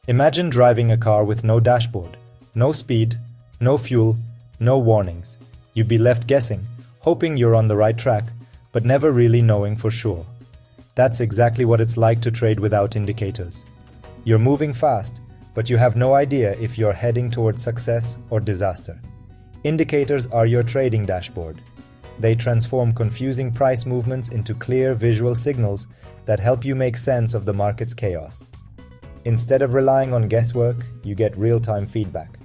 Imagine driving a car with no dashboard, no speed, no fuel, no warnings. You'd be left guessing, hoping you're on the right track, but never really knowing for sure. That's exactly what it's like to trade without indicators. You're moving fast, but you have no idea if you're heading towards success or disaster. Indicators are your trading dashboard. They transform confusing price movements into clear visual signals that help you make sense of the market's chaos. Instead of relying on guesswork, you get real-time feedback.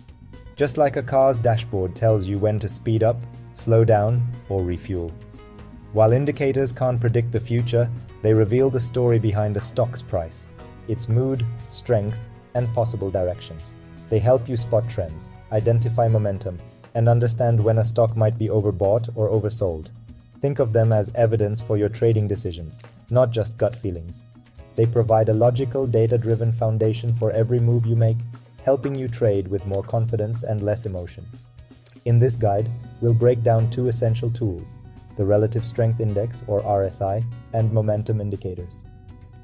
Just like a car's dashboard tells you when to speed up, slow down, or refuel. While indicators can't predict the future, they reveal the story behind a stock's price, its mood, strength, and possible direction. They help you spot trends, identify momentum, and understand when a stock might be overbought or oversold. Think of them as evidence for your trading decisions, not just gut feelings. They provide a logical, data-driven foundation for every move you make, helping you trade with more confidence and less emotion. In this guide, we'll break down two essential tools: the Relative Strength Index, or RSI, and momentum indicators.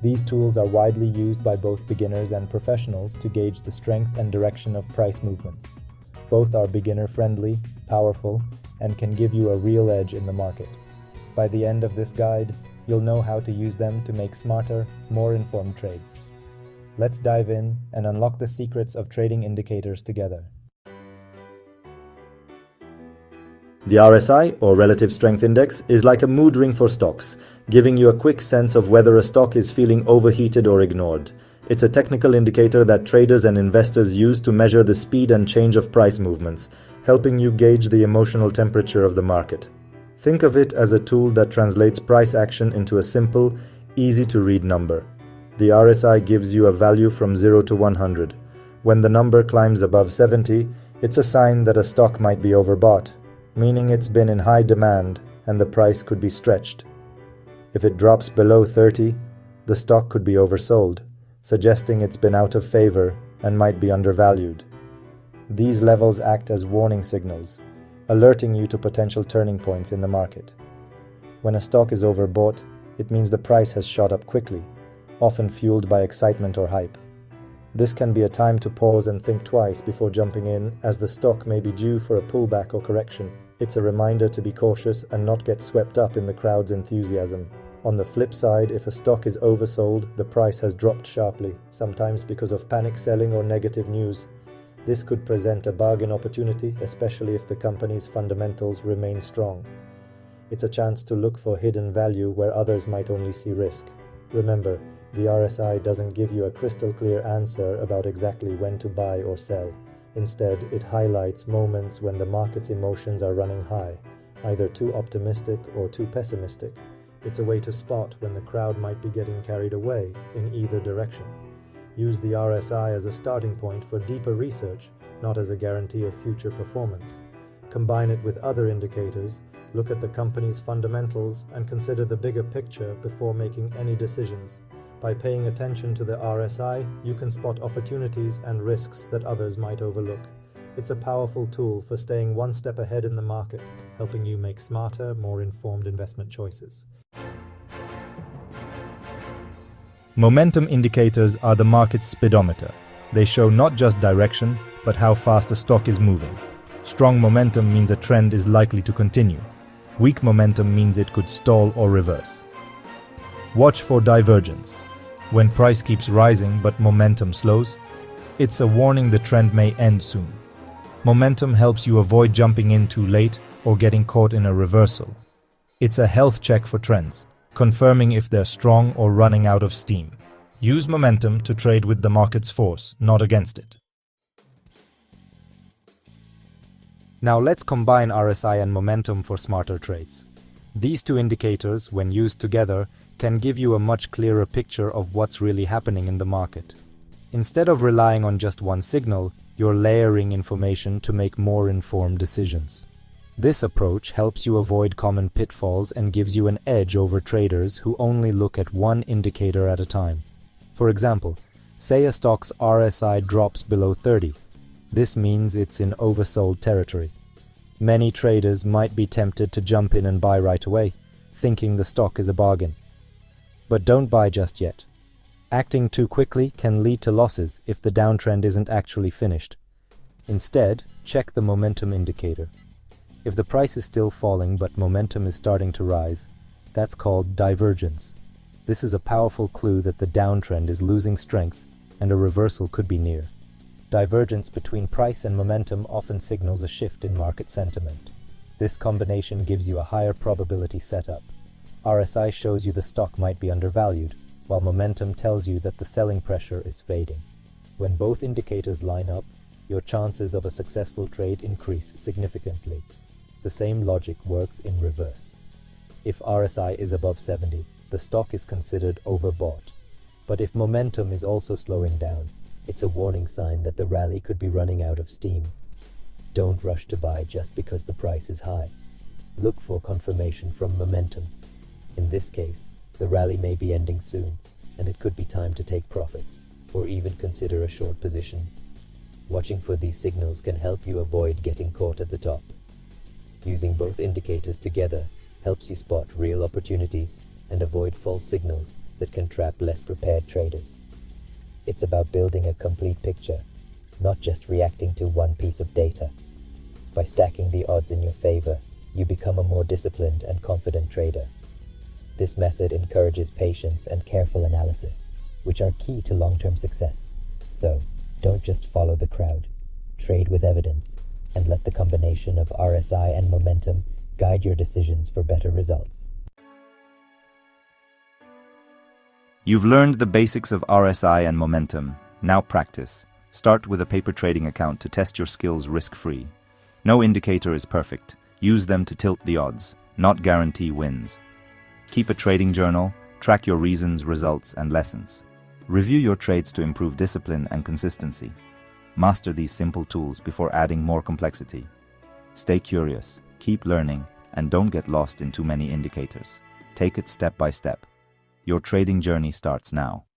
These tools are widely used by both beginners and professionals to gauge the strength and direction of price movements. Both are beginner-friendly, powerful, and can give you a real edge in the market. By the end of this guide, you'll know how to use them to make smarter, more informed trades. Let's dive in and unlock the secrets of trading indicators together. The RSI, or Relative Strength Index, is like a mood ring for stocks, giving you a quick sense of whether a stock is feeling overheated or ignored. It's a technical indicator that traders and investors use to measure the speed and change of price movements, helping you gauge the emotional temperature of the market. Think of it as a tool that translates price action into a simple, easy-to-read number. The RSI gives you a value from 0 to 100. When the number climbs above 70, it's a sign that a stock might be overbought, meaning it's been in high demand and the price could be stretched. If it drops below 30, the stock could be oversold, suggesting it's been out of favor and might be undervalued. These levels act as warning signals, alerting you to potential turning points in the market. When a stock is overbought, it means the price has shot up quickly, often fueled by excitement or hype. This can be a time to pause and think twice before jumping in, as the stock may be due for a pullback or correction. It's a reminder to be cautious and not get swept up in the crowd's enthusiasm. On the flip side, if a stock is oversold, the price has dropped sharply, sometimes because of panic selling or negative news. This could present a bargain opportunity, especially if the company's fundamentals remain strong. It's a chance to look for hidden value where others might only see risk. Remember, the RSI doesn't give you a crystal clear answer about exactly when to buy or sell. Instead, it highlights moments when the market's emotions are running high, either too optimistic or too pessimistic. It's a way to spot when the crowd might be getting carried away in either direction. Use the RSI as a starting point for deeper research, not as a guarantee of future performance. Combine it with other indicators, look at the company's fundamentals, and consider the bigger picture before making any decisions. By paying attention to the RSI, you can spot opportunities and risks that others might overlook. It's a powerful tool for staying one step ahead in the market, helping you make smarter, more informed investment choices. Momentum indicators are the market's speedometer. They show not just direction, but how fast a stock is moving. Strong momentum means a trend is likely to continue. Weak momentum means it could stall or reverse. Watch for divergence. When price keeps rising but momentum slows, it's a warning the trend may end soon. Momentum helps you avoid jumping in too late or getting caught in a reversal. It's a health check for trends, confirming if they're strong or running out of steam. Use momentum to trade with the market's force, not against it. Now let's combine RSI and momentum for smarter trades. These two indicators, when used together, can give you a much clearer picture of what's really happening in the market. Instead of relying on just one signal, you're layering information to make more informed decisions. This approach helps you avoid common pitfalls and gives you an edge over traders who only look at one indicator at a time. For example, say a stock's RSI drops below 30. This means it's in oversold territory. Many traders might be tempted to jump in and buy right away, thinking the stock is a bargain. But don't buy just yet. Acting too quickly can lead to losses if the downtrend isn't actually finished. Instead, check the momentum indicator. If the price is still falling but momentum is starting to rise, that's called divergence. This is a powerful clue that the downtrend is losing strength and a reversal could be near. Divergence between price and momentum often signals a shift in market sentiment. This combination gives you a higher probability setup. RSI shows you the stock might be undervalued, while momentum tells you that the selling pressure is fading. When both indicators line up, your chances of a successful trade increase significantly. The same logic works in reverse. If RSI is above 70, the stock is considered overbought. But if momentum is also slowing down, it's a warning sign that the rally could be running out of steam. Don't rush to buy just because the price is high. Look for confirmation from momentum. In this case, the rally may be ending soon, and it could be time to take profits, or even consider a short position. Watching for these signals can help you avoid getting caught at the top. Using both indicators together helps you spot real opportunities and avoid false signals that can trap less prepared traders. It's about building a complete picture, not just reacting to one piece of data. By stacking the odds in your favor, you become a more disciplined and confident trader. This method encourages patience and careful analysis, which are key to long-term success. So, don't just follow the crowd. Trade with evidence, and let the combination of RSI and momentum guide your decisions for better results. You've learned the basics of RSI and momentum. Now practice. Start with a paper trading account to test your skills risk-free. No indicator is perfect. Use them to tilt the odds, not guarantee wins. Keep a trading journal, track your reasons, results, and lessons. Review your trades to improve discipline and consistency. Master these simple tools before adding more complexity. Stay curious, keep learning, and don't get lost in too many indicators. Take it step by step. Your trading journey starts now.